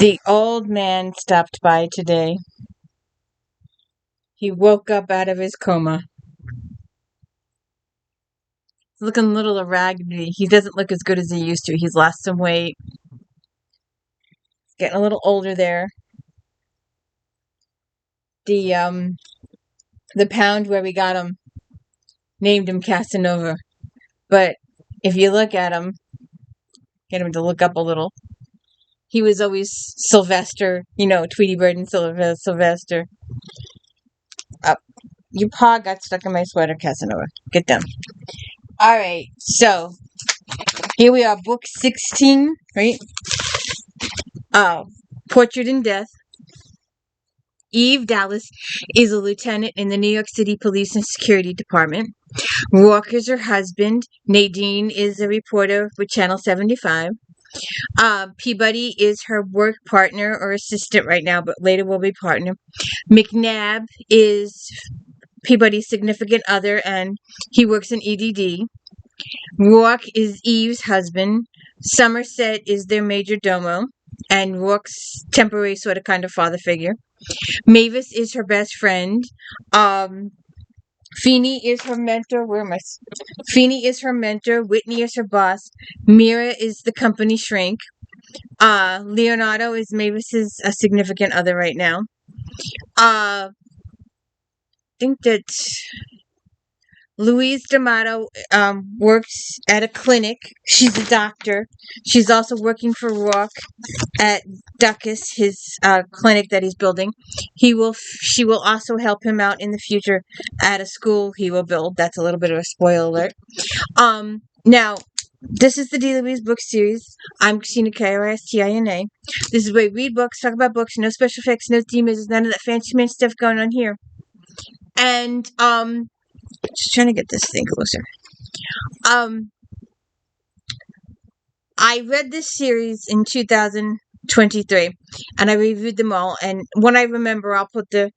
The old man stopped by today. He woke up out of his coma. He's looking a little raggedy. He doesn't look as good as he used to. He's lost some weight. He's getting a little older there. The pound where we got him named him Casanova. But if you look at him, get him to look up a little. He was always Sylvester, Tweety Bird and Sylvester. Your paw got stuck in my sweater, Casanova. Get down. All right, so here we are, book 16, right? Portrait in Death. Eve Dallas is a lieutenant in the New York City Police and Security Department. Roarke is her husband. Nadine is a reporter with Channel 75. Peabody is her work partner or assistant right now, but later will be partner. McNabb is Peabody's significant other, and he works in EDD. Roarke is Eve's husband. Somerset is their major domo, and Rourke's temporary sort of kind of father figure. Mavis is her best friend. Feeney is her mentor. Feeney is her mentor. Whitney is her boss. Mira is the company shrink. Leonardo is Mavis's significant other right now. I think that Louise D'Amato works at a clinic. She's a doctor. She's also working for Roarke at Duckus, his clinic that he's building. She will also help him out in the future at a school he will build. That's a little bit of a spoiler alert. Now, this is the D. Louise book series. I'm Christina, K-R-I-S-T-I-N-A. This is where we read books, talk about books, no special effects, no demons, none of that fancy man stuff going on here. And, just trying to get this thing closer. I read this series in 2023, and I reviewed them all. And when I remember, I'll put the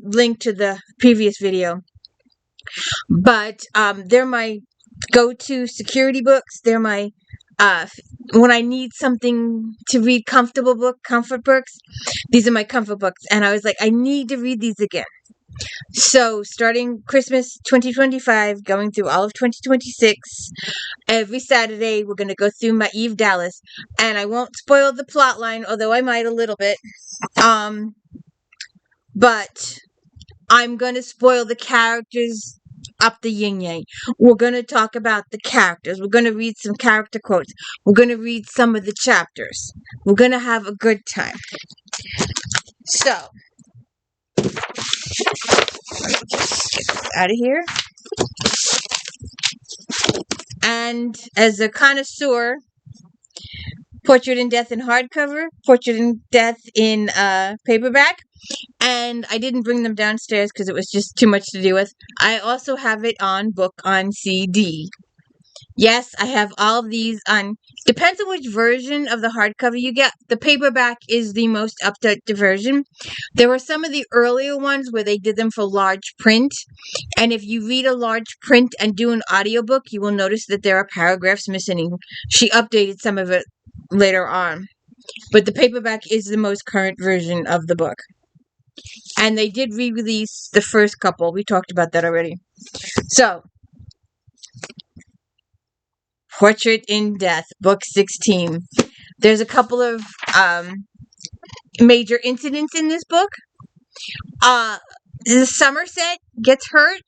link to the previous video. But they're my go-to security books. They're my when I need something to read, comfort books. These are my comfort books, and I was like, I need to read these again. So, starting Christmas 2025, going through all of 2026, every Saturday, we're going to go through my Eve Dallas. And I won't spoil the plot line, although I might a little bit. But I'm going to spoil the characters up the yin-yang. We're going to talk about the characters. We're going to read some character quotes. We're going to read some of the chapters. We're going to have a good time. So, let me just get this out of here. And as a connoisseur, Portrait in Death in hardcover, Portrait in Death in paperback, and I didn't bring them downstairs because it was just too much to deal with. I also have it on book on CD. Yes, I have all of these on. Depends on which version of the hardcover you get. The paperback is the most up-to-date version. There were some of the earlier ones where they did them for large print. And if you read a large print and do an audiobook, you will notice that there are paragraphs missing. She updated some of it later on. But the paperback is the most current version of the book. And they did re-release the first couple. We talked about that already. So, Portrait in Death, book 16. There's a couple of major incidents in this book. The Somerset gets hurt,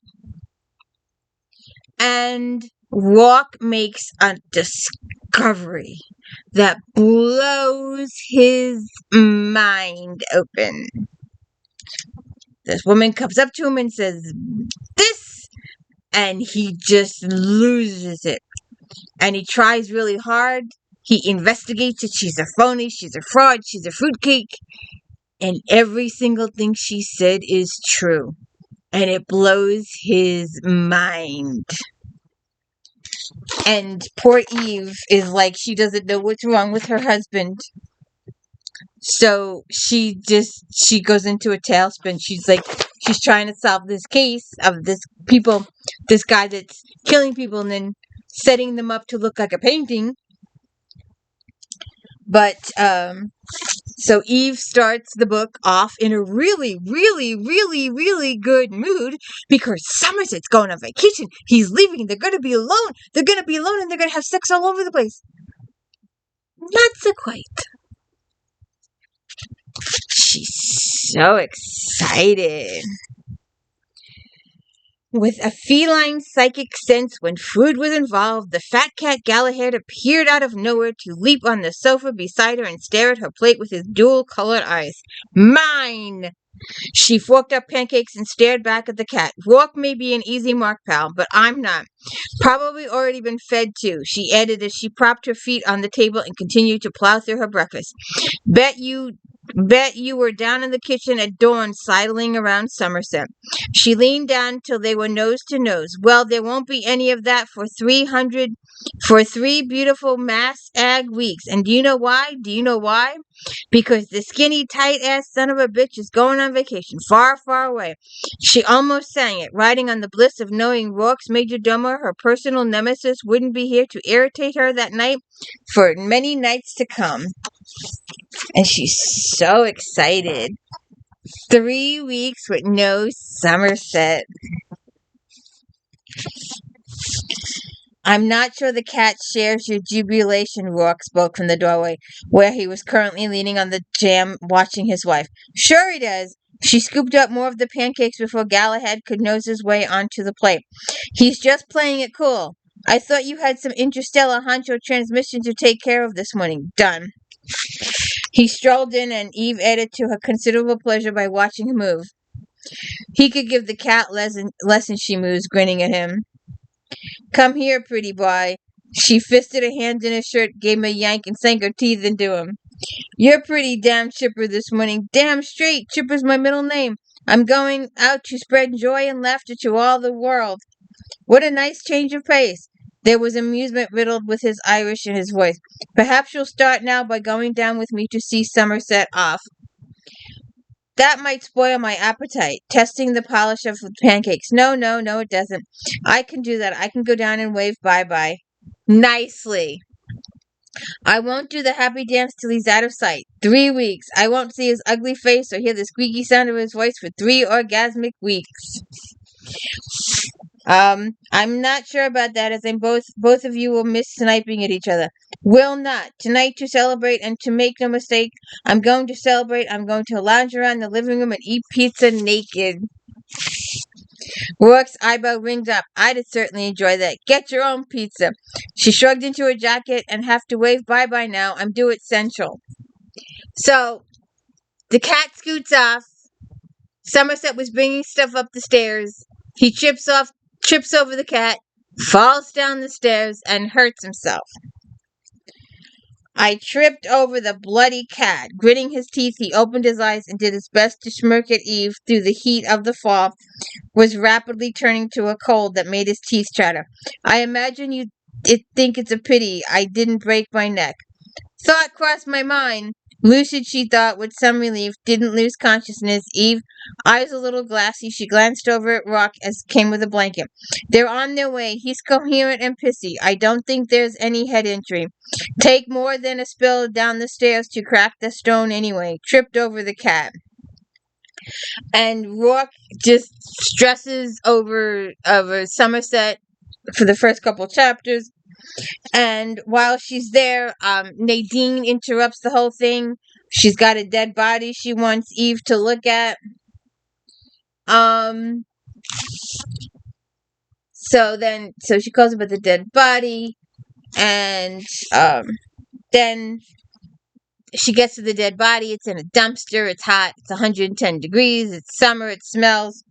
and Roarke makes a discovery that blows his mind open. This woman comes up to him and says, "This," and he just loses it. And he tries really hard. He investigates it. She's a phony. She's a fraud. She's a fruitcake. And every single thing she said is true. And it blows his mind. And poor Eve is like, she doesn't know what's wrong with her husband. So she goes into a tailspin. She's trying to solve this case of this guy that's killing people and then setting them up to look like a painting. But So Eve starts the book off in a really, really, really, really good mood because Somerset's going on vacation. He's leaving. They're going to be alone. They're going to be alone and they're going to have sex all over the place. Not so quite. She's so excited. With a feline psychic sense when food was involved, the fat cat Galahad appeared out of nowhere to leap on the sofa beside her and stare at her plate with his dual-colored eyes. Mine! She forked up pancakes and stared back at the cat. Roarke may be an easy mark, pal, but I'm not. Probably already been fed too, she added as she propped her feet on the table and continued to plow through her breakfast. Bet you were down in the kitchen at dawn sidling around Somerset. She leaned down till they were nose to nose. Well, there won't be any of that for 3 beautiful mass-ag weeks. And do you know why? Because the skinny, tight-ass son of a bitch is going on vacation, far, far away. She almost sang it, riding on the bliss of knowing Roarke's majordomo, her personal nemesis, wouldn't be here to irritate her that night for many nights to come. And she's so excited. 3 weeks with no Somerset. I'm not sure the cat shares your jubilation, Roarke spoke from the doorway, where he was currently leaning on the jamb watching his wife. Sure he does. She scooped up more of the pancakes before Galahad could nose his way onto the plate. He's just playing it cool. I thought you had some interstellar honcho transmission to take care of this morning. Done. He strolled in, and Eve added to her considerable pleasure by watching him move. He could give the cat lessons, she mused, grinning at him. Come here, pretty boy. She fisted her hand in his shirt, gave him a yank, and sank her teeth into him. You're pretty damn chipper this morning. Damn straight. Chipper's my middle name. I'm going out to spread joy and laughter to all the world. What a nice change of pace. There was amusement riddled with his Irish in his voice. Perhaps you'll start now by going down with me to see Somerset off. That might spoil my appetite. Testing the polish of the pancakes. No, it doesn't. I can do that. I can go down and wave bye-bye. Nicely. I won't do the happy dance till he's out of sight. 3 weeks. I won't see his ugly face or hear the squeaky sound of his voice for 3 orgasmic weeks. I'm not sure about that, as both of you will miss sniping at each other. Will not. Tonight to celebrate, and to make no mistake, I'm going to celebrate. I'm going to lounge around the living room and eat pizza naked. Roarke's eyebrow ringed up. I'd certainly enjoy that. Get your own pizza. She shrugged into her jacket and have to wave bye-bye now. I'm due at Central. So, the cat scoots off. Somerset was bringing stuff up the stairs. He trips over the cat, falls down the stairs, and hurts himself. I tripped over the bloody cat. Gritting his teeth, he opened his eyes and did his best to smirk at Eve through the heat of the fall, was rapidly turning to a cold that made his teeth chatter. I imagine you think it's a pity I didn't break my neck. Thought crossed my mind. Lucid, she thought, with some relief, didn't lose consciousness. Eve, eyes a little glassy, she glanced over at Roarke as came with a blanket. They're on their way. He's coherent and pissy. I don't think there's any head injury. Take more than a spill down the stairs to crack the stone anyway. Tripped over the cat. And Roarke just stresses over Somerset for the first couple chapters. And while she's there, Nadine interrupts the whole thing. She's got a dead body she wants Eve to look at. So she calls about the dead body, and then she gets to the dead body. It's in a dumpster. It's hot. It's 110 degrees. It's summer. It smells.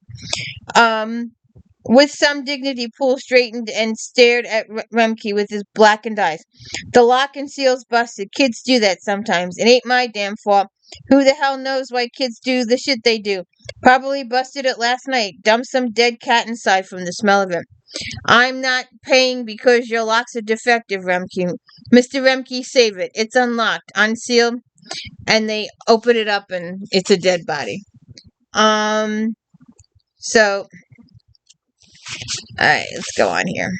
With some dignity, Poole straightened and stared at Roarke with his blackened eyes. The lock and seal's busted. Kids do that sometimes. It ain't my damn fault. Who the hell knows why kids do the shit they do? Probably busted it last night. Dumped some dead cat inside from the smell of it. I'm not paying because your locks are defective, Roarke. Mr. Roarke, save it. It's unlocked, unsealed, and they open it up and it's a dead body. So... Alright, let's go on here.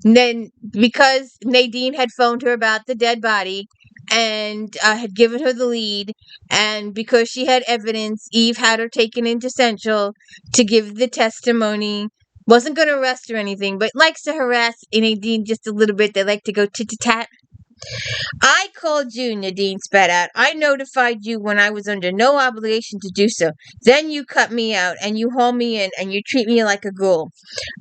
And then, because Nadine had phoned her about the dead body, and had given her the lead. And because she had evidence, Eve had her taken into Central to give the testimony. Wasn't going to arrest her or anything, but likes to harass Nadine just a little bit. They like to go tit-to-tat. I called you, Nadine spat out. I notified you when I was under no obligation to do so. Then you cut me out, and you haul me in, and you treat me like a ghoul.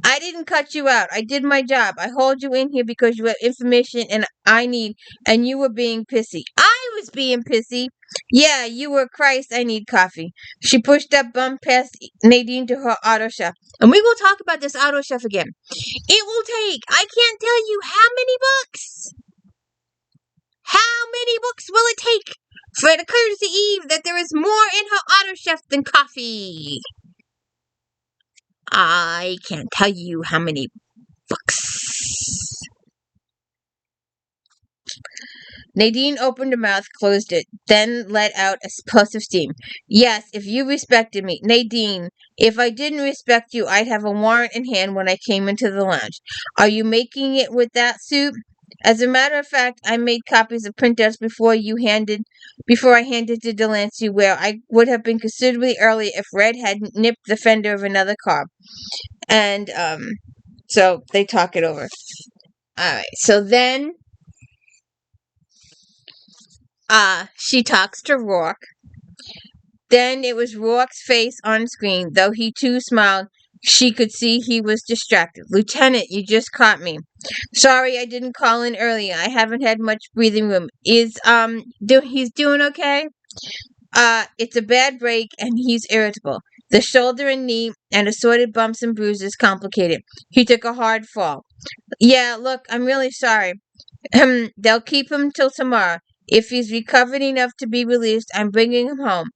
I didn't cut you out. I did my job. I hauled you in here because you have information and I need, and you were being pissy. I was being pissy. Yeah, you were Christ. I need coffee. She pushed that bum past Nadine to her auto shop. And we will talk about this auto shop again. It will take, I can't tell you how many books. How many books will it take for it occurs to Eve that there is more in her auto chef than coffee? I can't tell you how many books. Nadine opened her mouth, closed it, then let out a puff of steam. Yes, if you respected me. Nadine, if I didn't respect you, I'd have a warrant in hand when I came into the lounge. Are you making it with that suit? As a matter of fact, I made copies of printouts before I handed to Delancey, where I would have been considerably earlier if Red hadn't nipped the fender of another car. And so they talk it over. Alright, so then she talks to Roarke. Then it was Rourke's face on screen. Though he too smiled, she could see he was distracted. Lieutenant, you just caught me. Sorry I didn't call in earlier. I haven't had much breathing room. He's doing okay? It's a bad break and he's irritable. The shoulder and knee and assorted bumps and bruises complicated. He took a hard fall. Yeah, look, I'm really sorry. They'll keep him till tomorrow. If he's recovered enough to be released, I'm bringing him home.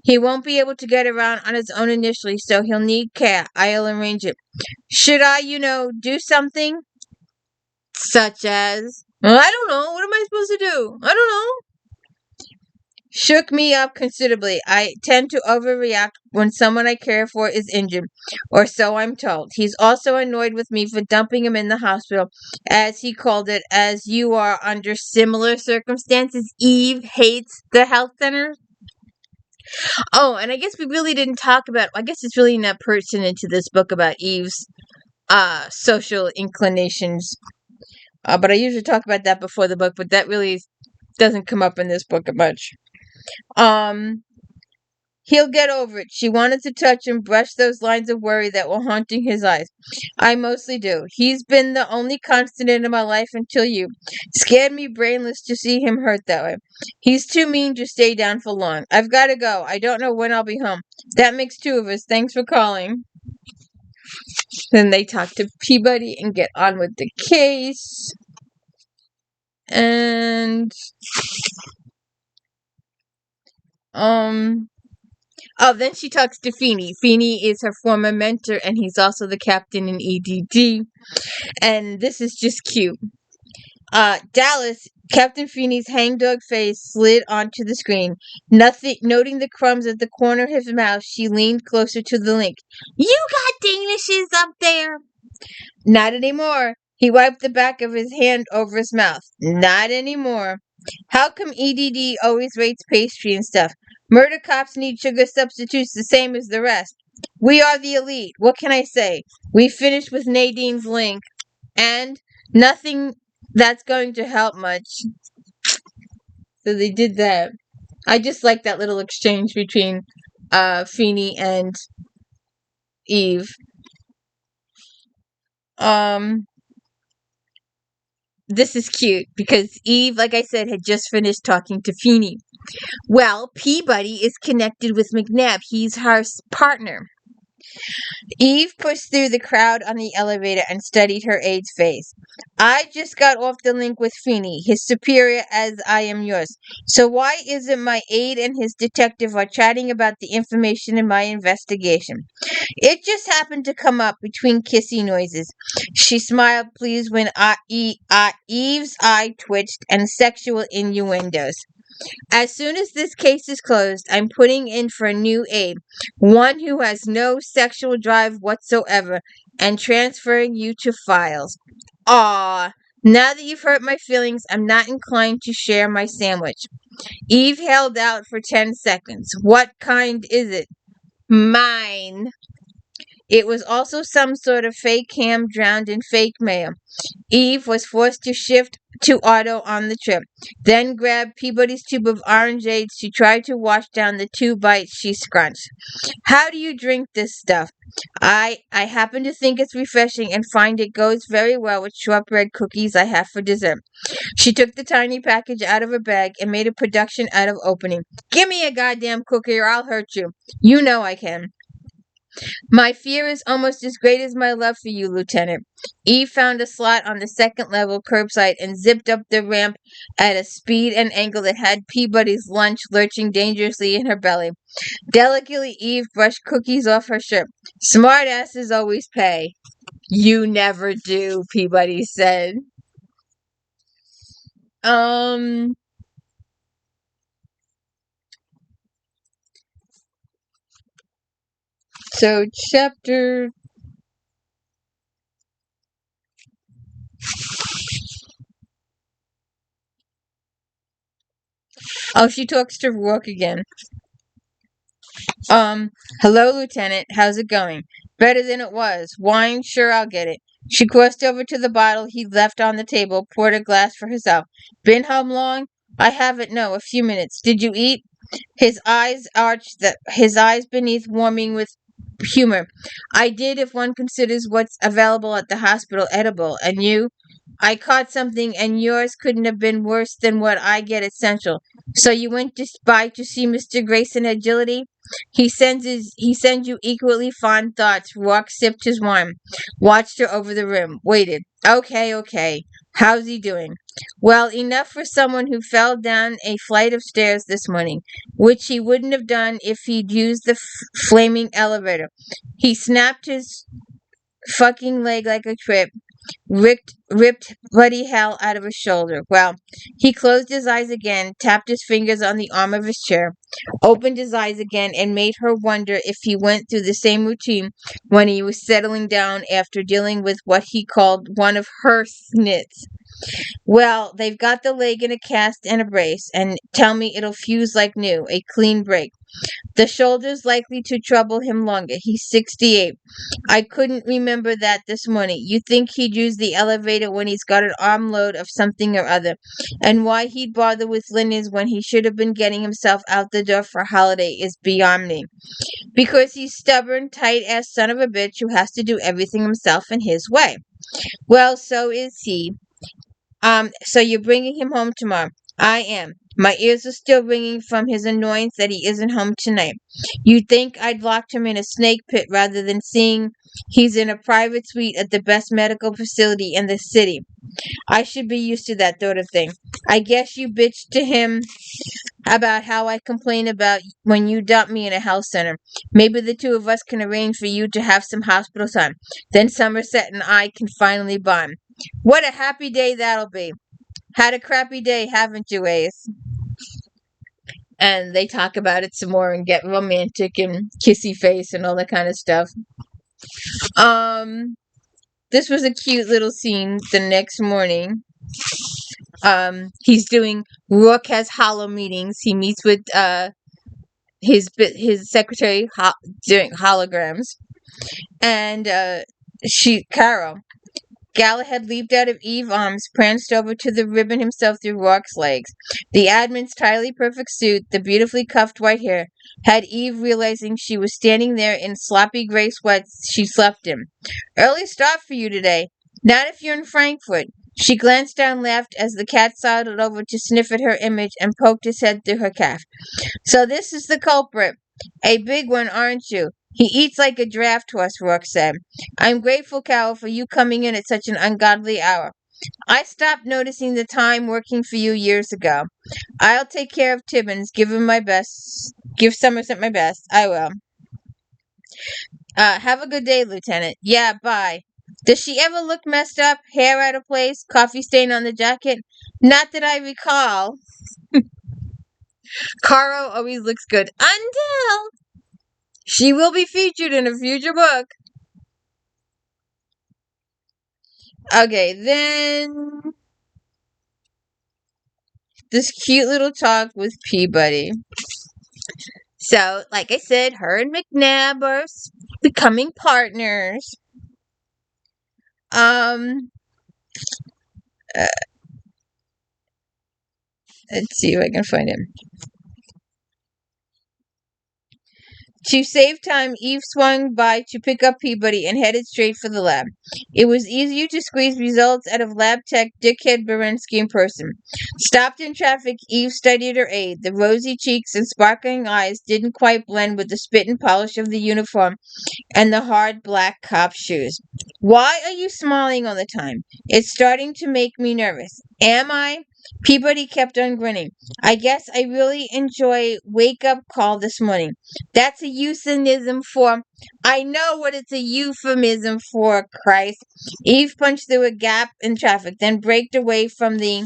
He won't be able to get around on his own initially, so he'll need care. I'll arrange it. Should I, do something? Such as? Well, I don't know. What am I supposed to do? I don't know. Shook me up considerably. I tend to overreact when someone I care for is injured, or so I'm told. He's also annoyed with me for dumping him in the hospital, as he called it, as you are under similar circumstances. Eve hates the health center. Oh, and I guess we really didn't talk about, I guess it's really not pertinent to this book about Eve's social inclinations. But I usually talk about that before the book, but that really doesn't come up in this book much. He'll get over it. She wanted to touch and brush those lines of worry that were haunting his eyes. I mostly do. He's been the only constant in my life until you. Scared me brainless to see him hurt that way. He's too mean to stay down for long. I've got to go. I don't know when I'll be home. That makes two of us. Thanks for calling. Then they talk to Peabody and get on with the case. And then she talks to Feeney. Feeney is her former mentor, and he's also the captain in EDD. And this is just cute. Dallas, Captain Feeney's hangdog face slid onto the screen. Noting the crumbs at the corner of his mouth, she leaned closer to the link. You got Danishes up there? Not anymore. He wiped the back of his hand over his mouth. Not anymore. How come EDD always rates pastry and stuff? Murder cops need sugar substitutes the same as the rest. We are the elite. What can I say? We finished with Nadine's link. And nothing that's going to help much. So they did that. I just like that little exchange between Feeney and Eve. This is cute because Eve, like I said, had just finished talking to Feeney. Well, Peabody is connected with McNabb. He's her partner. Eve pushed through the crowd on the elevator and studied her aide's face. I just got off the link with Feeney, his superior as I am yours. So why isn't my aide and his detective are chatting about the information in my investigation? It just happened to come up between kissy noises. She smiled pleased when Eve's eye twitched and sexual innuendos. As soon as this case is closed, I'm putting in for a new aide, one who has no sexual drive whatsoever, and transferring you to files. Aw, Now that you've hurt my feelings, I'm not inclined to share my sandwich. Eve held out for 10 seconds. What kind is it? Mine. It was also some sort of fake ham drowned in fake mayo. Eve was forced to shift to auto on the trip, then grabbed Peabody's tube of orangeades to try to wash down the 2 bites she scrunched. How do you drink this stuff? I happen to think it's refreshing and find it goes very well with shortbread cookies I have for dessert. She took the tiny package out of her bag and made a production out of opening. Give me a goddamn cookie or I'll hurt you. You know I can. My fear is almost as great as my love for you, Lieutenant. Eve found a slot on the second level curbside and zipped up the ramp at a speed and angle that had Peabody's lunch lurching dangerously in her belly. Delicately, Eve brushed cookies off her shirt. Smart asses always pay. You never do, Peabody said. Um, so chapter. Oh, she talks to Roarke again. Hello, Lieutenant. How's it going? Better than it was. Wine? Sure, I'll get it. She crossed over to the bottle he left on the table, poured a glass for herself. Been home long? I haven't, no, a few minutes. Did you eat? His eyes arched, his eyes beneath warming with humor. I did if one considers what's available at the hospital edible. And you? I caught something and yours couldn't have been worse than what I get at Central. So you went by to see Mr. Grayson Agility? He sends you equally fond thoughts. Rock sipped his wine, watched her over the rim, waited. Okay. How's he doing? Well, enough for someone who fell down a flight of stairs this morning, which he wouldn't have done if he'd used the flaming elevator. He snapped his fucking leg like a trip, ripped bloody hell out of his shoulder. Well, he closed his eyes again, tapped his fingers on the arm of his chair, opened his eyes again, and made her wonder if he went through the same routine when he was settling down after dealing with what he called one of her snits. Well, they've got the leg in a cast and a brace, and tell me it'll fuse like new, a clean break. The shoulder's likely to trouble him longer. He's 68. I couldn't remember that this morning. You think he'd use the elevator when he's got an armload of something or other. And why he'd bother with linens when he should have been getting himself out the door for holiday is beyond me. Because he's stubborn, tight-ass son of a bitch who has to do everything himself in his way. Well, so is he. So you're bringing him home tomorrow. I am. My ears are still ringing from his annoyance that he isn't home tonight. You'd think I'd locked him in a snake pit rather than seeing he's in a private suite at the best medical facility in the city. I should be used to that sort of thing. I guess you bitched to him about how I complain about when you dump me in a health center. Maybe the two of us can arrange for you to have some hospital time. Then Somerset and I can finally bond. What a happy day that'll be. Had a crappy day, haven't you, Ace? And they talk about it some more and get romantic and kissy face and all that kind of stuff. This was a cute little scene the next morning. He's doing Rourke has hollow meetings. He meets with his secretary doing holograms, and Carol. Galahad leaped out of Eve's arms, pranced over to the ribbon himself through Rourke's legs. The admin's entirely perfect suit, the beautifully cuffed white hair, had Eve realizing she was standing there in sloppy gray sweats she slept in. Early start for you today. Not if you're in Frankfurt. She glanced down, laughed as the cat sidled over to sniff at her image and poked his head through her calf. So this is the culprit. A big one, aren't you? He eats like a draft horse, Rourke said. I'm grateful, Carol, for you coming in at such an ungodly hour. I stopped noticing the time working for you years ago. I'll take care of Tibbins, give him my best. Give Somerset my best. I will. Have a good day, Lieutenant. Yeah, bye. Does she ever look messed up? Hair out of place? Coffee stain on the jacket? Not that I recall. Caro always looks good. Until she will be featured in a future book. Okay, then this cute little talk with Peabody. So, like I said, her and McNabb are becoming partners. Um, uh, let's see if I can find him. To save time, Eve swung by to pick up Peabody and headed straight for the lab. It was easier to squeeze results out of lab tech dickhead Berensky in person. Stopped in traffic, Eve studied her aide. The rosy cheeks and sparkling eyes didn't quite blend with the spit and polish of the uniform and the hard black cop shoes. Why are you smiling all the time? It's starting to make me nervous. Am I? Peabody kept on grinning. I guess I really enjoy wake up call this morning. That's a euphemism for. I know what it's a euphemism for, Christ. Eve punched through a gap in traffic, then braked away from the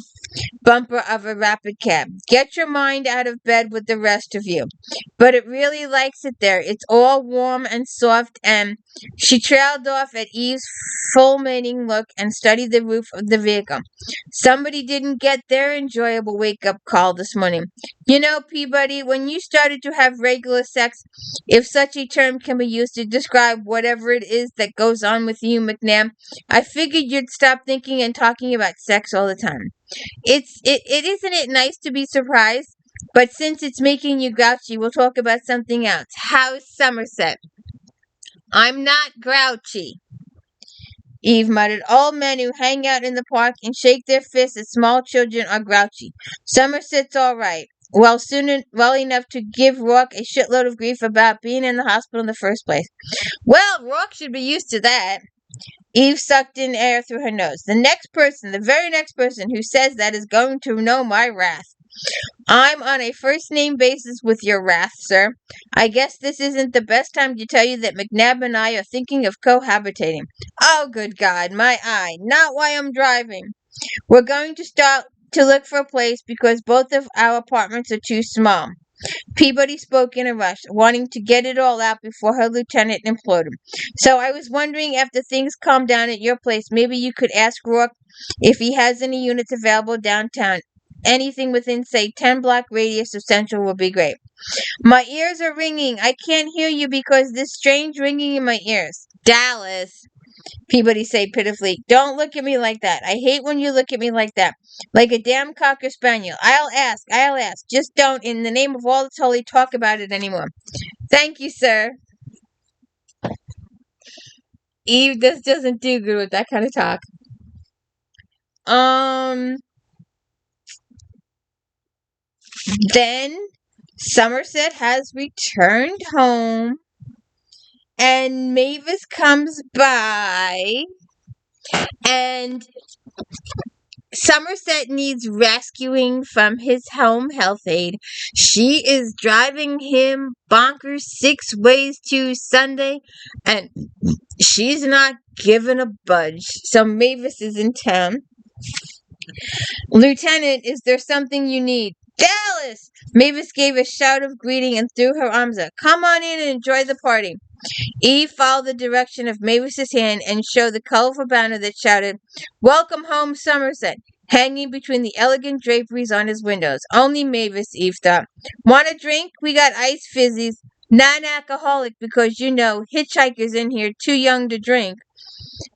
bumper of a rapid cab. Get your mind out of bed with the rest of you. But it really likes it there. It's all warm and soft, and she trailed off at Eve's fulminating look and studied the roof of the vehicle. Somebody didn't get their enjoyable wake-up call this morning. You know, Peabody, when you started to have regular sex, if such a term can be used to describe whatever it is that goes on with you, McNabb, I figured you'd stop thinking and talking about sex all the time. It isn't it nice to be surprised? But since it's making you grouchy, we'll talk about something else. How's Somerset? I'm not grouchy, Eve muttered. All men who hang out in the park and shake their fists at small children are grouchy. Somerset's all right. Well enough to give Roarke a shitload of grief about being in the hospital in the first place. Well, Roarke should be used to that. Eve sucked in air through her nose. The very next person who says that is going to know my wrath. I'm on a first-name basis with your wrath, sir. I guess this isn't the best time to tell you that McNabb and I are thinking of cohabitating. Oh, good God, my eye. Not while I'm driving. We're going to start to look for a place because both of our apartments are too small. Peabody spoke in a rush, wanting to get it all out before her lieutenant implored him. So I was wondering, after things calm down at your place, maybe you could ask Roarke if he has any units available downtown. Anything within, say, 10-block radius of Central would be great. My ears are ringing. I can't hear you because this strange ringing in my ears. Dallas, Peabody said pitifully. Don't look at me like that. I hate when you look at me like that. Like a damn cocker spaniel. I'll ask. Just don't, in the name of all that's holy, talk about it anymore. Thank you, sir. Eve, this doesn't do good with that kind of talk. Then Somerset has returned home, and Mavis comes by, and Somerset needs rescuing from his home health aide. She is driving him bonkers 6 ways to Sunday, and she's not giving a budge. So Mavis is in town. Lieutenant, is there something you need? Dallas! Mavis gave a shout of greeting and threw her arms up. Come on in and enjoy the party. Eve followed the direction of Mavis's hand and showed the colorful banner that shouted, Welcome home, Somerset, hanging between the elegant draperies on his windows. Only Mavis, Eve thought. Want a drink? We got ice fizzies. Non-alcoholic because, you know, hitchhikers in here too young to drink.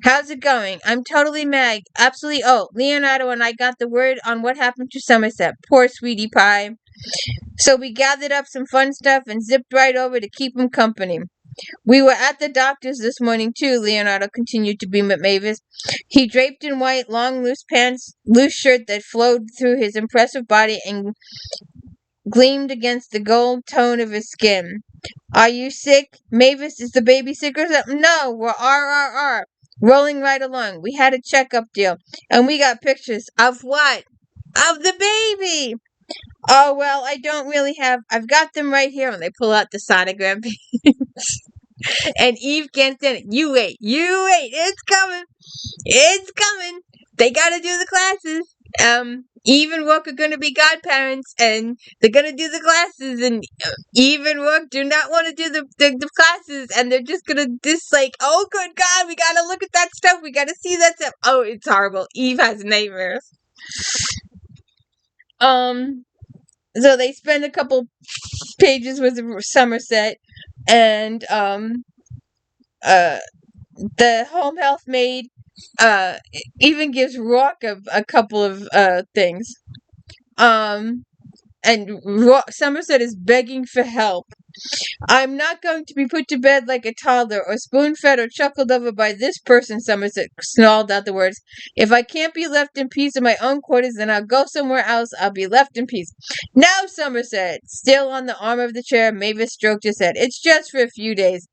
How's it going? I'm totally mad. Absolutely. Oh, Leonardo and I got the word on what happened to Somerset. Poor sweetie pie. So we gathered up some fun stuff and zipped right over to keep him company. We were at the doctor's this morning, too, Leonardo continued to beam at Mavis. He draped in white, long, loose pants, loose shirt that flowed through his impressive body and gleamed against the gold tone of his skin. Are you sick? Mavis, is the baby sick or something? No, we're RRR. Rolling right along. We had a checkup deal, and we got pictures. Of what? Of the baby! Oh, well, I don't really have... I've got them right here, and they pull out the sonogram pictures. And Eve can't stand it. You wait. It's coming. They gotta do the classes. Eve and Roarke are going to be godparents, and they're going to do the classes, and Eve and Roarke do not want to do the classes, and they're just going to just like, oh, good God, we got to look at that stuff. We got to see that stuff. Oh, it's horrible. Eve has nightmares. So they spend a couple pages with Somerset, and the home health maid even gives Roarke a couple of things. And Somerset is begging for help. I'm not going to be put to bed like a toddler or spoon-fed or chuckled over by this person, Somerset snarled out the words. If I can't be left in peace in my own quarters, then I'll go somewhere else. I'll be left in peace. No, Somerset! Still on the arm of the chair, Mavis stroked his head. It's just for a few days.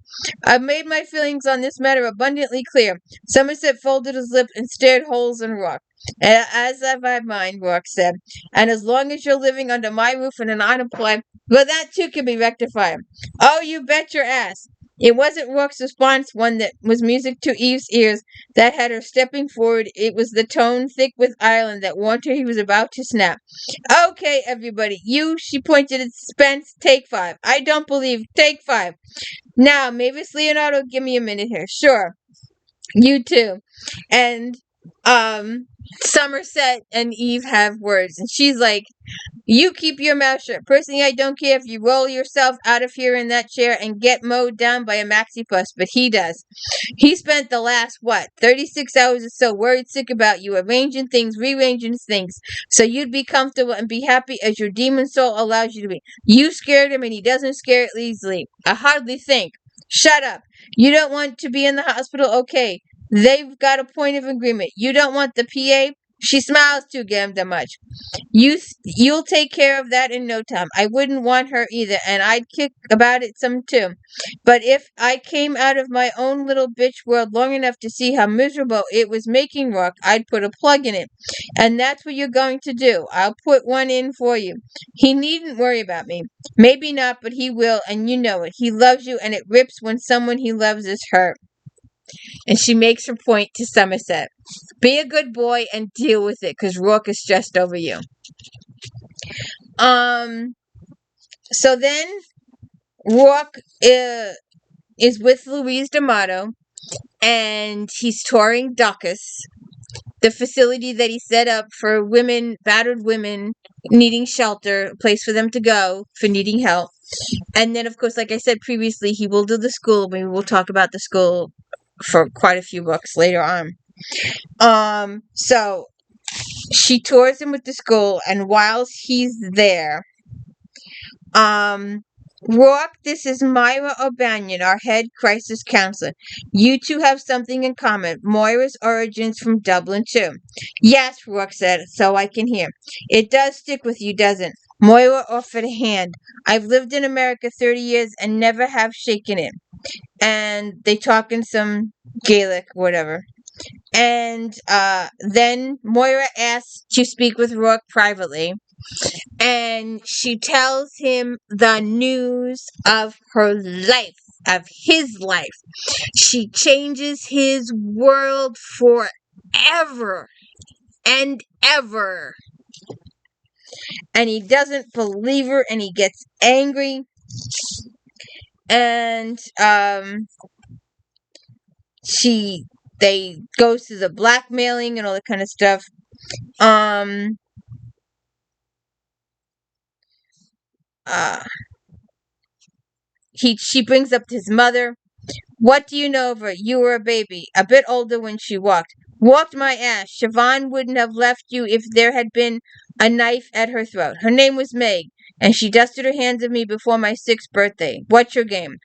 I've made my feelings on this matter abundantly clear. Somerset folded his lip and stared holes in Roarke. As have I mine, Roarke said. And as long as you're living under my roof and unemployed, well, that too can be rectified. Oh, you bet your ass. It wasn't Rourke's response, one that was music to Eve's ears, that had her stepping forward. It was the tone, thick with Ireland, that warned her he was about to snap. Okay, everybody. You, she pointed at Spence, take 5. I don't believe. Take 5. Now, Mavis Leonardo, give me a minute here. Sure. You too. And, Somerset and Eve have words, and she's like, you keep your mouth shut. Personally, I don't care if you roll yourself out of here in that chair and get mowed down by a maxi bus, but he does. He spent the last, 36 hours or so worried sick about you, arranging things, rearranging things, so you'd be comfortable and be happy as your demon soul allows you to be. You scared him, and he doesn't scare it easily. I hardly think. Shut up. You don't want to be in the hospital, okay. They've got a point of agreement. You don't want the PA? She smiles too damn much. You'll take care of that in no time. I wouldn't want her either, and I'd kick about it some too. But if I came out of my own little bitch world long enough to see how miserable it was making Roarke, I'd put a plug in it. And that's what you're going to do. I'll put one in for you. He needn't worry about me. Maybe not, but he will, and you know it. He loves you, and it rips when someone he loves is hurt. And she makes her point to Somerset. Be a good boy and deal with it, because Roarke is stressed over you. So then Roarke is with Louise D'Amato, and he's touring Docus, the facility that he set up for women, battered women needing shelter, a place for them to go for needing help. And then, of course, like I said previously, he will do the school. Maybe we'll talk about the school for quite a few books later on. So she tours him with the school, and whilst he's there, Roarke, this is Moira O'Banion, our head crisis counselor. You two have something in common. Moira's origins from Dublin, too. Yes, Roarke said, so I can hear. It does stick with you, doesn't? Moira offered a hand. I've lived in America 30 years and never have shaken it. And they talk in some Gaelic, whatever. And then Moira asks to speak with Roarke privately. And she tells him the news of her life, of his life. She changes his world forever and ever. And he doesn't believe her, and he gets angry. And they go through the blackmailing and all that kind of stuff. She brings up his mother. What do you know of her? You were a baby, a bit older when she walked. Walked my ass. Siobhan wouldn't have left you if there had been a knife at her throat. Her name was Meg, and she dusted her hands at me before my 6th birthday. What's your game?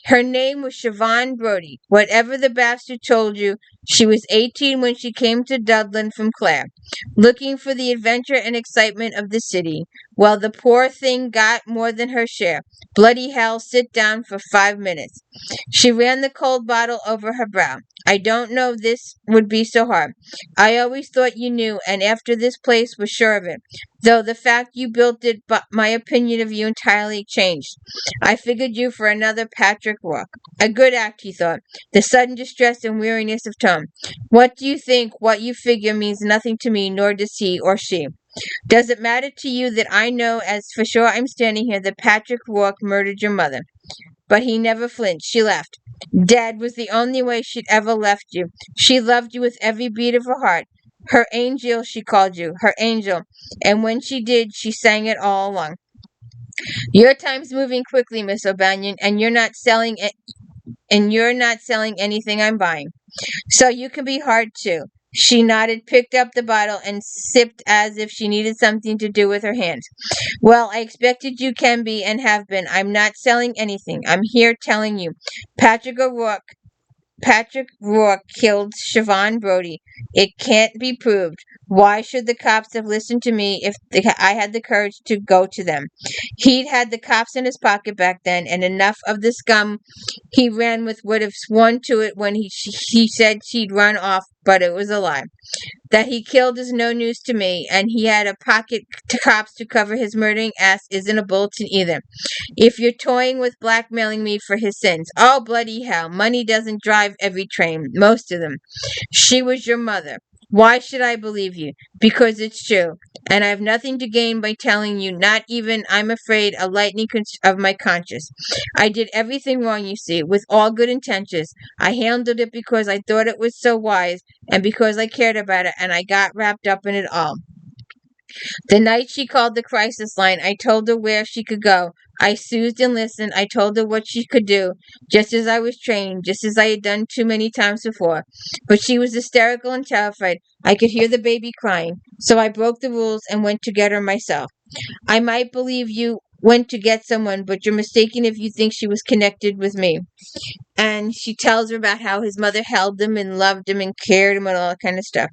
Her name was Siobhan Brodie. Whatever the bastard told you, she was 18 when she came to Dublin from Clare, looking for the adventure and excitement of the city. Well, the poor thing got more than her share. Bloody hell, sit down for 5 minutes. She ran the cold bottle over her brow. I don't know this would be so hard. I always thought you knew, and after this place was sure of it. Though the fact you built it, but my opinion of you entirely changed. I figured you for another Patrick Roarke. A good act, he thought. The sudden distress and weariness of tone. come. What do you think? What you figure means nothing to me, nor does he or she. Does it matter to you that I know as for sure I'm standing here that Patrick Roarke murdered your mother? But he never flinched. She laughed. Dead was the only way she'd ever left you. She loved you with every beat of her heart. Her angel, she called you. Her angel. And when she did, she sang it all along. Your time's moving quickly, Miss O'Banion, and you're not selling anything I'm buying. So you can be hard too. She nodded, picked up the bottle, and sipped as if she needed something to do with her hands. Well, I expected you can be and have been. I'm not selling anything. I'm here telling you. Patrick Roarke killed Siobhan Brody. It can't be proved. Why should the cops have listened to me if I had the courage to go to them? He'd had the cops in his pocket back then, and enough of the scum he ran with would have sworn to it when he said she'd run off, but it was a lie. That he killed is no news to me, and he had a pocket to cops to cover his murdering ass isn't a bulletin either. If you're toying with blackmailing me for his sins, oh bloody hell, money doesn't drive every train, most of them. She was your mother. Why should I believe you? Because it's true, and I have nothing to gain by telling you, not even, I'm afraid, a lightening of my conscience. I did everything wrong, you see, with all good intentions. I handled it because I thought it was so wise, and because I cared about it, and I got wrapped up in it all. The night she called the crisis line, I told her where she could go. I soothed and listened. I told her what she could do, just as I was trained, just as I had done too many times before. But she was hysterical and terrified. I could hear the baby crying. So I broke the rules and went to get her myself. I might believe you went to get someone, but you're mistaken if you think she was connected with me. And she tells her about how his mother held him and loved him and cared him and all that kind of stuff.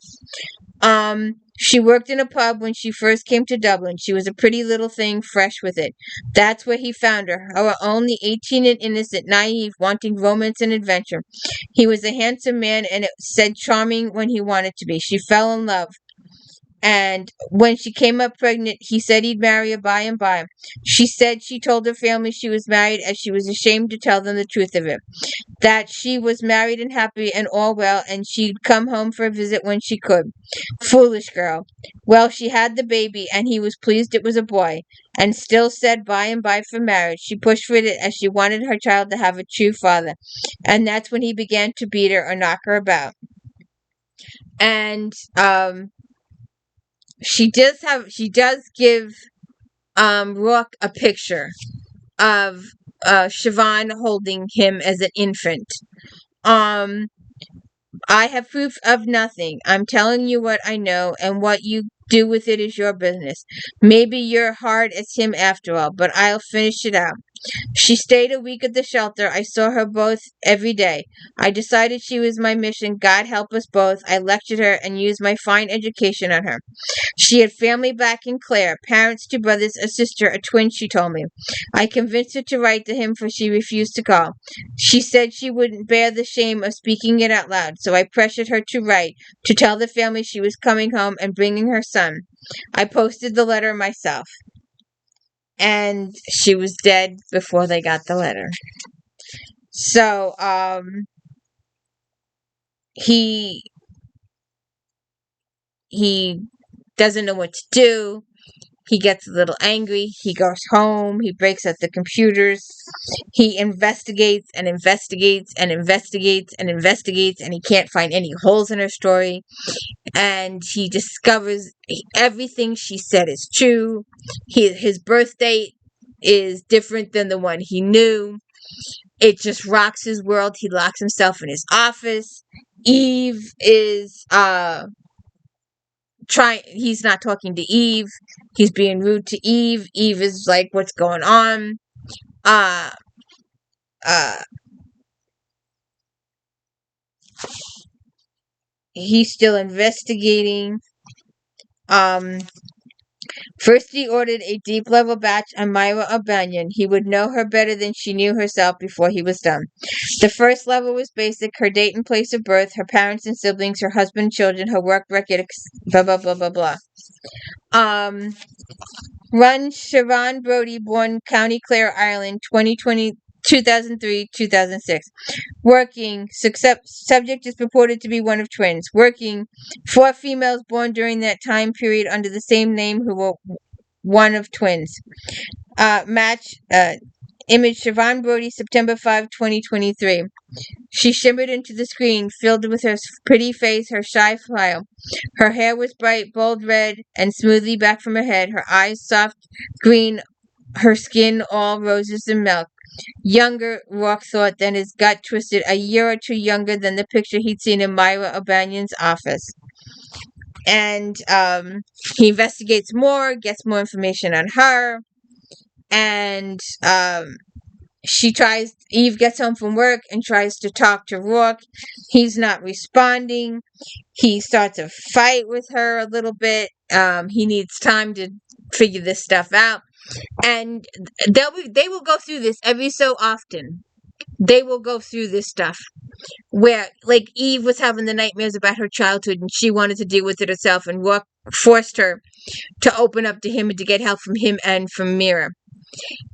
She worked in a pub when she first came to Dublin. She was a pretty little thing, fresh with it. That's where he found her. Her only 18 and innocent, naive, wanting romance and adventure. He was a handsome man and it said charming when he wanted to be. She fell in love. And when she came up pregnant, he said he'd marry her by and by. She said she told her family she was married as she was ashamed to tell them the truth of it. That she was married and happy and all well, and she'd come home for a visit when she could. Foolish girl. Well, she had the baby, and he was pleased it was a boy, and still said by and by for marriage. She pushed for it as she wanted her child to have a true father. And that's when he began to beat her or knock her about. And she does give Rourke a picture of Siobhan holding him as an infant. I have proof of nothing. I'm telling you what I know, and what you do with it is your business. Maybe you're hard as him after all, but I'll finish it out. She stayed a week at the shelter. I saw her both every day. I decided she was my mission. God help us both. I lectured her and used my fine education on her. She had family back in Clare, parents, 2 brothers, a sister, a twin, she told me. I convinced her to write to him, for she refused to call. She said she wouldn't bear the shame of speaking it out loud, so I pressured her to write, to tell the family she was coming home and bringing her son. I posted the letter myself. And she was dead before they got the letter. So, he doesn't know what to do. He gets a little angry. He goes home. He breaks out the computers. He investigates and investigates and investigates and investigates, and he can't find any holes in her story. And he discovers everything she said is true. His birth date is different than the one he knew. It just rocks his world. He locks himself in his office. Eve is he's not talking to Eve. He's being rude to Eve. Eve is like, what's going on? He's still investigating. First he ordered a deep-level batch on Myra O'Banion. He would know her better than she knew herself before he was done. The first level was basic: her date and place of birth, her parents and siblings, her husband and children, her work record, blah, blah, blah, blah, blah. Run Siobhan Brody, born County Clare, Ireland, 2020 2003, 2006. Working, subject is purported to be one of twins. Working, 4 females born during that time period under the same name who were one of twins. Match, image Siobhan Brody, September 5, 2023. She shimmered into the screen, filled with her pretty face, her shy smile. Her hair was bright, bold red, and smoothly back from her head. Her eyes soft green, her skin all roses and milk. Younger, Roarke thought, than his gut twisted, a year or two younger than the picture he'd seen in Myra O'Banion's office. And he investigates more, gets more information on her, and Eve gets home from work and tries to talk to Roarke. He's not responding. He starts a fight with her a little bit. He needs time to figure this stuff out. And they will go through this every so often. They will go through this stuff where, like, Eve was having the nightmares about her childhood and she wanted to deal with it herself, and Roarke forced her to open up to him and to get help from him and from Mira.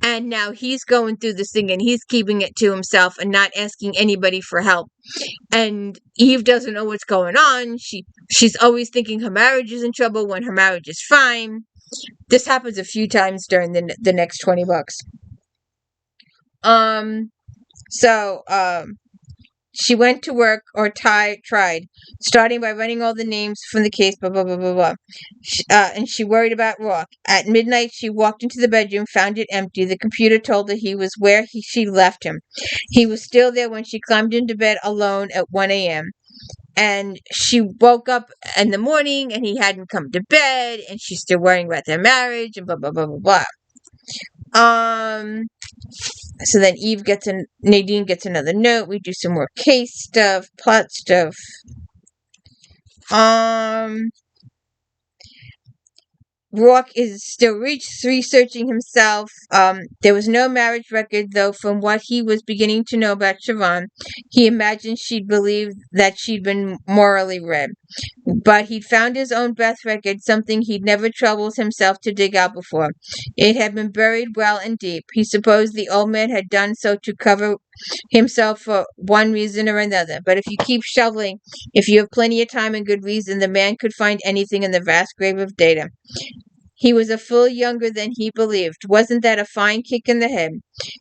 And now he's going through this thing and he's keeping it to himself and not asking anybody for help. And Eve doesn't know what's going on. She's always thinking her marriage is in trouble when her marriage is fine. This happens a few times during the next 20 bucks. She went to work, or tried, starting by running all the names from the case, blah, blah, blah, blah, blah. And she worried about Roarke. At midnight, she walked into the bedroom, found it empty. The computer told her he was where she left him. He was still there when she climbed into bed alone at 1 a.m. And she woke up in the morning, and he hadn't come to bed, and she's still worrying about their marriage, and blah, blah, blah, blah, blah. So then Nadine gets another note. We do some more case stuff, plot stuff. Roarke is still researching himself. There was no marriage record, though from what he was beginning to know about Siobhan, he imagined she'd believe that she'd been morally read. But he'd found his own birth record, something he'd never troubled himself to dig out before. It had been buried well and deep. He supposed the old man had done so to cover himself for one reason or another. But if you keep shoveling, if you have plenty of time and good reason, the man could find anything in the vast grave of data. He was a fool younger than he believed. Wasn't that a fine kick in the head?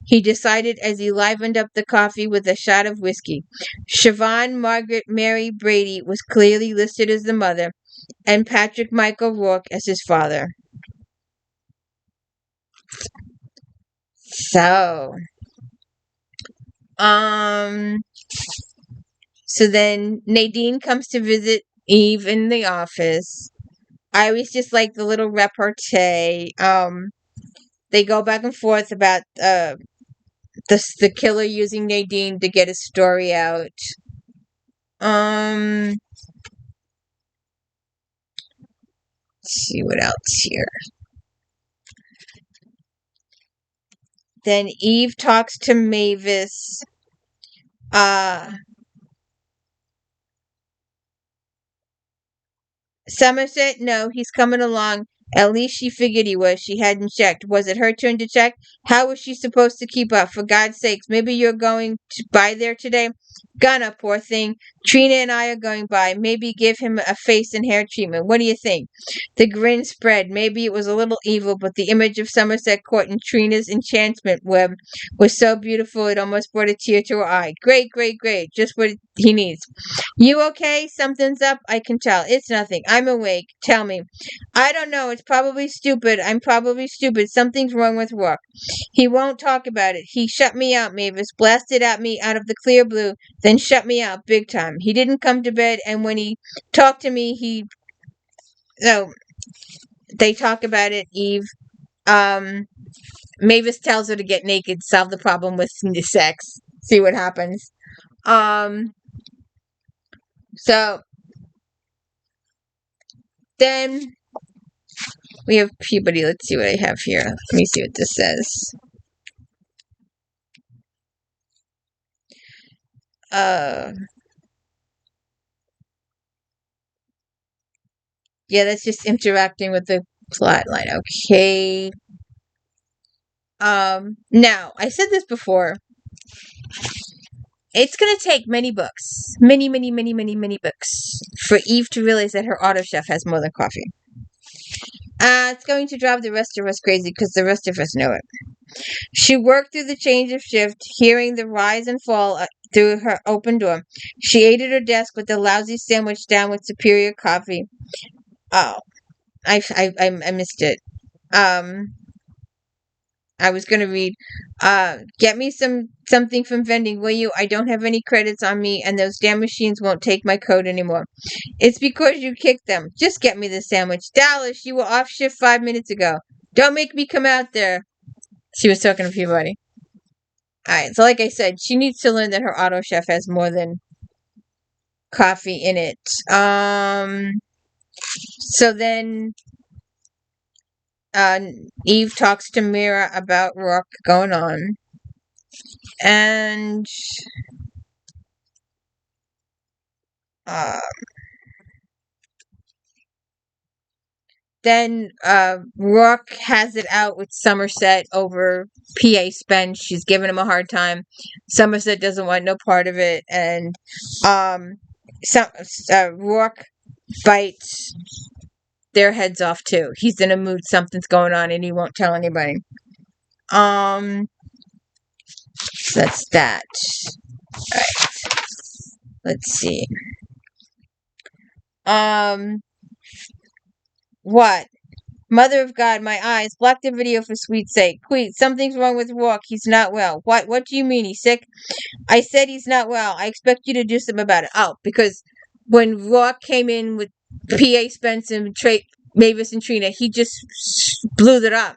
He decided as he livened up the coffee with a shot of whiskey. Siobhan Margaret Mary Brady was clearly listed as the mother, and Patrick Michael Roarke as his father. So then Nadine comes to visit Eve in the office. I always just like the little repartee. They go back and forth about the killer using Nadine to get his story out. Let's see what else here. Then Eve talks to Mavis. Somerset, no, he's coming along. At least she figured he was. She hadn't checked. Was it her turn to check? How was she supposed to keep up? For God's sakes, maybe you're going by there today? Gonna, poor thing. Trina and I are going by. Maybe give him a face and hair treatment. What do you think? The grin spread. Maybe it was a little evil, but the image of Somerset caught in Trina's enchantment web was so beautiful it almost brought a tear to her eye. Great, great, great. Just what he needs. You okay? Something's up? I can tell. It's nothing. I'm awake. Tell me. I don't know. It's probably stupid. I'm probably stupid. Something's wrong with Roarke. He won't talk about it. He shut me out, Mavis. Blasted at me out of the clear blue, then shut me out big time. He didn't come to bed, and when he talked to me, they talk about it, Eve. Mavis tells her to get naked, solve the problem with the sex. See what happens. So then we have puberty. Let's see what I have here. Let me see what this says. Yeah, that's just interacting with the plot line. Okay. Now, I said this before. It's going to take many books, many books, for Eve to realize that her auto chef has more than coffee. It's going to drive the rest of us crazy because the rest of us know it. She worked through the change of shift, hearing the rise and fall through her open door. She ate at her desk with a lousy sandwich down with superior coffee. Oh, I missed it. I was gonna read. Get me something from vending, will you? I don't have any credits on me, and those damn machines won't take my code anymore. It's because you kicked them. Just get me the sandwich. Dallas, you were off shift 5 minutes ago. Don't make me come out there. She was talking to Peabody. Alright, so like I said, she needs to learn that her auto chef has more than coffee in it. So then Eve talks to Mira about Roarke going on. And then Roarke has it out with Somerset over PA spend. She's giving him a hard time. Somerset doesn't want no part of it, and Roarke bites their heads off too. He's in a mood. Something's going on, and he won't tell anybody. That's that. All right. Let's see. What? Mother of God, my eyes. Block the video for sweet's sake. Queen, something's wrong with Roarke. He's not well. What do you mean? He's sick? I said he's not well. I expect you to do something about it. Oh, because when Roarke came in with PA Spence and Mavis and Trina, he just blew it up.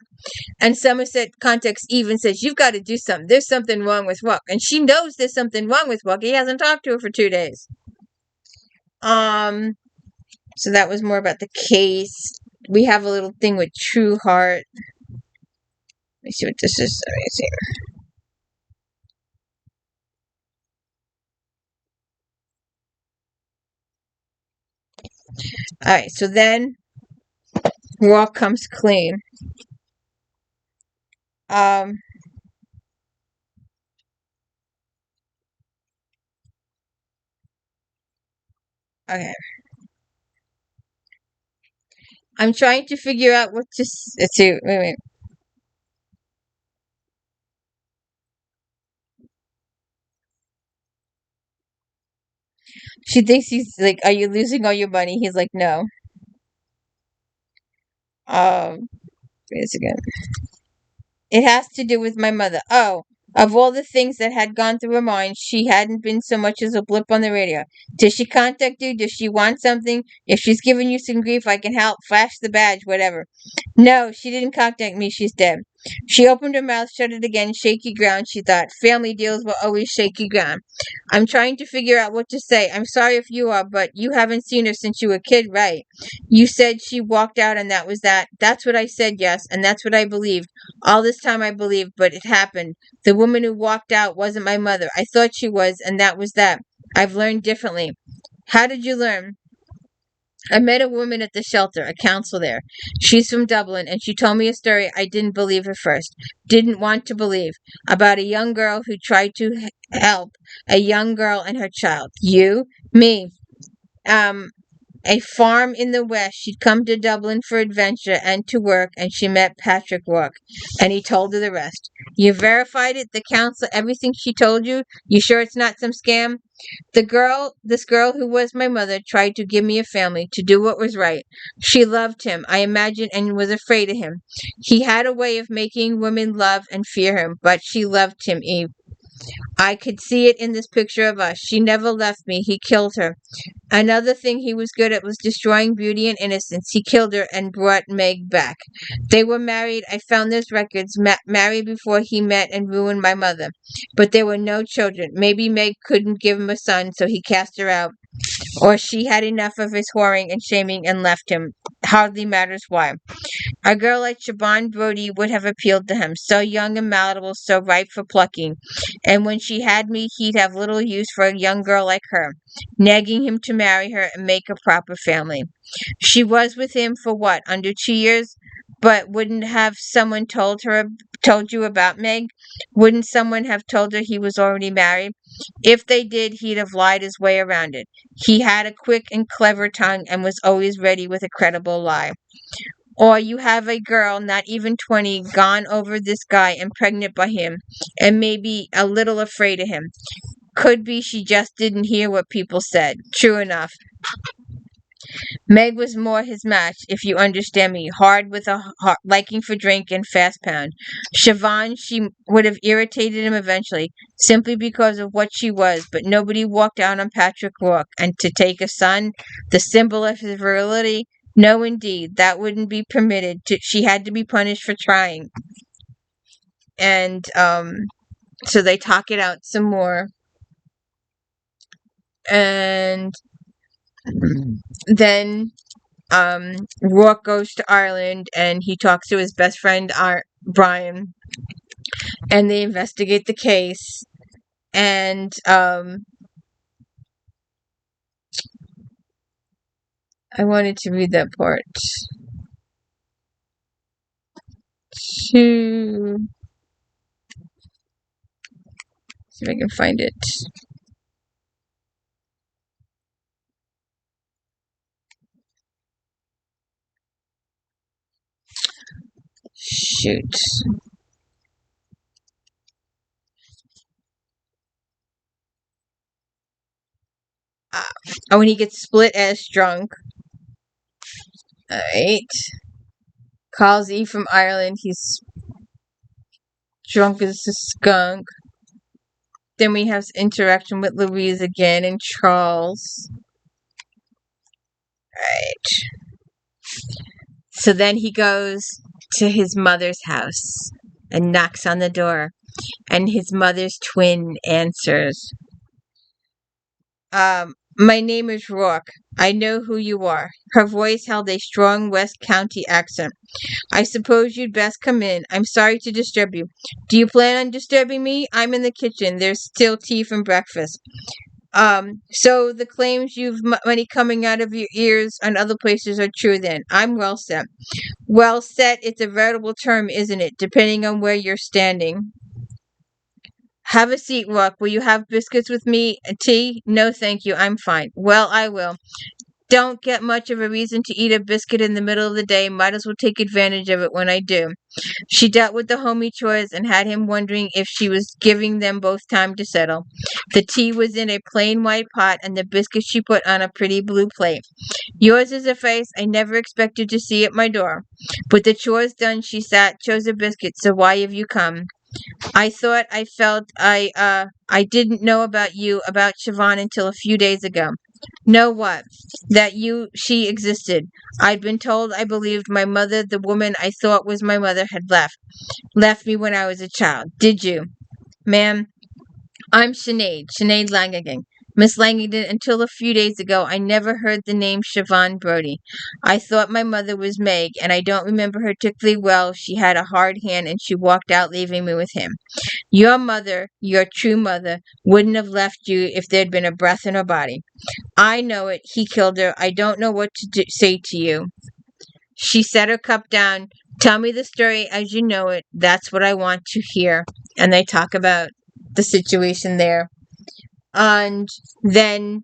And Somerset contacts Eve and says, you've got to do something. There's something wrong with Roarke. And she knows there's something wrong with Roarke. He hasn't talked to her for 2 days. So that was more about the case. We have a little thing with True Heart. Let me see what this is. Let me see. Alright, so then Roarke comes clean. Okay. I'm trying to figure out what to let's see. Wait. She thinks he's like, are you losing all your money? He's like, no. Wait a second. It has to do with my mother. Oh, of all the things that had gone through her mind, she hadn't been so much as a blip on the radio. Does she contact you? Does she want something? If she's giving you some grief, I can help. Flash the badge, whatever. No, she didn't contact me. She's dead. She opened her mouth, shut it again, shaky ground, she thought. Family deals were always shaky ground. I'm trying to figure out what to say. I'm sorry if you are, but you haven't seen her since you were a kid, right? You said she walked out and that was that. That's what I said, yes, and that's what I believed. All this time I believed, but it happened. The woman who walked out wasn't my mother. I thought she was, and that was that. I've learned differently. How did you learn? I met a woman at the shelter, a counselor there. She's from Dublin, and she told me a story I didn't believe at first. Didn't want to believe. About a young girl who tried to help a young girl and her child. You? Me. A farm in the west. She'd come to Dublin for adventure and to work, and she met Patrick Roarke, and he told her the rest. You verified it? The counselor, everything she told you? You sure it's not some scam? This girl who was my mother, tried to give me a family, to do what was right. She loved him, I imagine, and was afraid of him. He had a way of making women love and fear him, but she loved him, Eve. I could see it in this picture of us. She never left me. He killed her. Another thing he was good at was destroying beauty and innocence. He killed her and brought Meg back. They were married. I found those records. Married before he met and ruined my mother. But there were no children. Maybe Meg couldn't give him a son, so he cast her out. Or she had enough of his whoring and shaming and left him. Hardly matters why. A girl like Siobhan Brodie would have appealed to him, so young and malleable, so ripe for plucking. And when she had me, he'd have little use for a young girl like her, nagging him to marry her and make a proper family. She was with him for what, under 2 years? But wouldn't have someone told you about Meg? Wouldn't someone have told her he was already married? If they did, he'd have lied his way around it. He had a quick and clever tongue and was always ready with a credible lie. Or you have a girl, not even 20, gone over this guy and pregnant by him, and maybe a little afraid of him. Could be she just didn't hear what people said. True enough. Meg was more his match, if you understand me, hard with a liking for drink and fast pound. Siobhan, she would have irritated him eventually, simply because of what she was, but nobody walked out on Patrick Rourke, and to take a son, the symbol of his virility, no indeed, that wouldn't be permitted. She had to be punished for trying. And, so they talk it out some more. And then Rourke goes to Ireland and he talks to his best friend Brian, and they investigate the case. And I wanted to read that part to see if I can find it. Shoot. Oh, when he gets split ass drunk. Alright. Calls E from Ireland. He's drunk as a skunk. Then we have interaction with Louise again and Charles. Right. So then he goes to his mother's house and knocks on the door, and his mother's twin answers. My name is Rourke. I know who you are. Her voice held a strong West County accent. I suppose you'd best come in. I'm sorry to disturb you. Do you plan on disturbing me? I'm in the kitchen. There's still tea from breakfast. So the claims you've money coming out of your ears and other places are true then. I'm well set. Well set, it's a veritable term, isn't it? Depending on where you're standing. Have a seat, Rourke. Will you have biscuits with me? Tea? No, thank you. I'm fine. Well, I will. Don't get much of a reason to eat a biscuit in the middle of the day. Might as well take advantage of it when I do. She dealt with the homey chores and had him wondering if she was giving them both time to settle. The tea was in a plain white pot, and the biscuits she put on a pretty blue plate. Yours is a face I never expected to see at my door. With the chores done, she sat, chose a biscuit. So why have you come? I thought I felt I didn't know about you, about Siobhan, until a few days ago. Know what? That she existed. I'd been told I believed my mother, the woman I thought was my mother, had left me when I was a child. Did you? Ma'am, I'm Sinead Langdon. Miss Langdon, until a few days ago, I never heard the name Siobhan Brodie. I thought my mother was Meg, and I don't remember her particularly well. She had a hard hand, and she walked out, leaving me with him. Your mother, your true mother, wouldn't have left you if there'd been a breath in her body. I know it. He killed her. I don't know what to say to you. She set her cup down. Tell me the story as you know it. That's what I want to hear. And they talk about the situation there. And then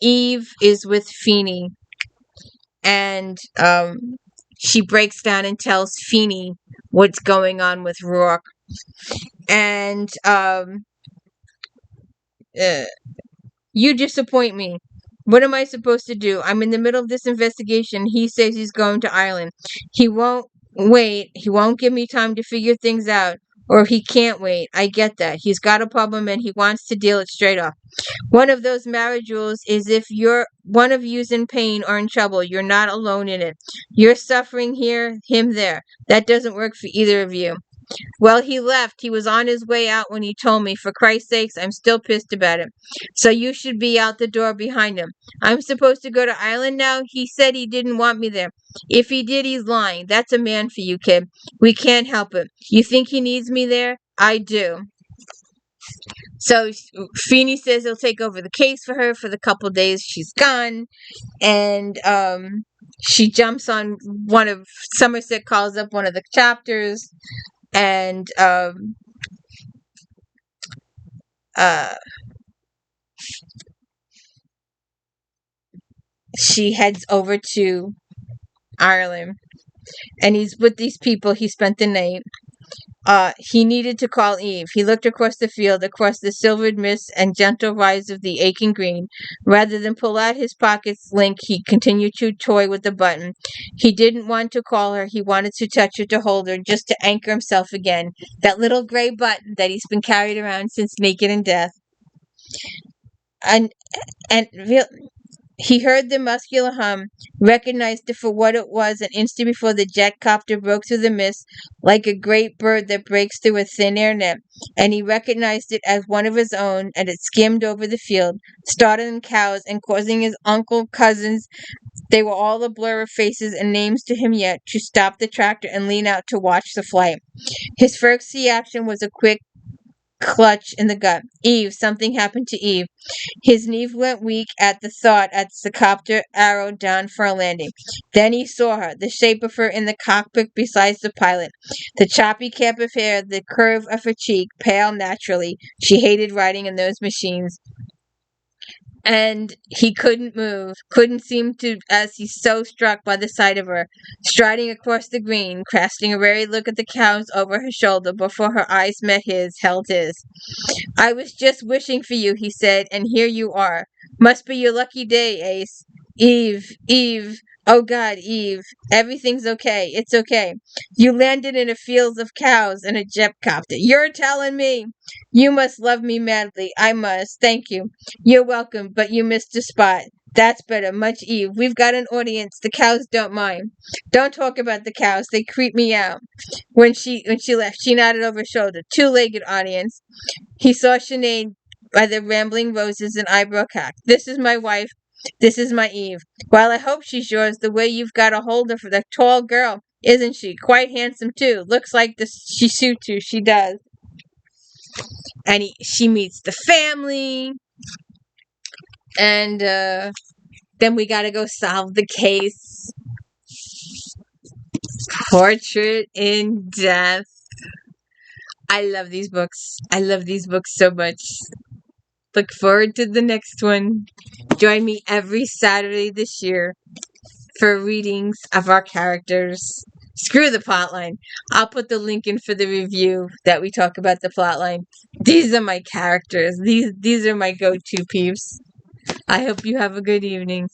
Eve is with Feeney. And she breaks down and tells Feeney what's going on with Rourke. And you disappoint me. What am I supposed to do? I'm in the middle of this investigation. He says he's going to Ireland. He won't wait. He won't give me time to figure things out. Or he can't wait. I get that. He's got a problem and he wants to deal it straight off. One of those marriage rules is if one of you's in pain or in trouble, you're not alone in it. You're suffering here, him there. That doesn't work for either of you. Well, he left. He was on his way out when he told me. For Christ's sakes, I'm still pissed about it. So you should be out the door behind him. I'm supposed to go to Ireland now? He said he didn't want me there. If he did, he's lying. That's a man for you, kid. We can't help it. You think he needs me there? I do. So Feeney says he'll take over the case for her for the couple days she's gone. And she jumps on Somerset calls up one of the chapters. And uh, she heads over to Ireland, and he's with these people. He spent the night. He needed to call Eve. He looked across the field, across the silvered mist and gentle rise of the aching green. Rather than pull out his pocket's link, he continued to toy with the button. He didn't want to call her. He wanted to touch her, to hold her, just to anchor himself again. That little gray button that he's been carried around since Naked in Death. And and real, he heard the muscular hum, recognized it for what it was an instant before the jet copter broke through the mist like a great bird that breaks through a thin air net, and he recognized it as one of his own, and it skimmed over the field, startling cows and causing his uncle, cousins, they were all a blur of faces and names to him yet, to stop the tractor and lean out to watch the flight. His first reaction was a quick clutch in the gut. Eve, something happened to Eve. His knees went weak at the thought as the copter arrowed down for a landing. Then he saw her, the shape of her in the cockpit beside the pilot. The choppy cap of hair, the curve of her cheek, pale naturally. She hated riding in those machines. And he couldn't move, couldn't seem to, as he's so struck by the sight of her, striding across the green, casting a wary look at the cows over her shoulder before her eyes met his, held his. I was just wishing for you, he said, and here you are. Must be your lucky day, Ace. Eve. Oh God, Eve. Everything's okay. It's okay. You landed in a field of cows in a jet copter. You're telling me. You must love me madly. I must. Thank you. You're welcome, but you missed a spot. That's better. Much Eve. We've got an audience. The cows don't mind. Don't talk about the cows. They creep me out. When she left, she nodded over her shoulder. Two-legged audience. He saw Sinead by the rambling roses and eyebrow cock. This is my wife. This is my Eve. Well, I hope she's yours, the way you've got a hold of her. The tall girl, isn't she? Quite handsome, too. Looks like she suits you. She does. And she meets the family. And then we gotta go solve the case. Portrait in Death. I love these books. I love these books so much. Look forward to the next one. Join me every Saturday this year for readings of our characters. Screw the plotline. I'll put the link in for the review that we talk about the plotline. These are my characters. These are my go-to peeps. I hope you have a good evening.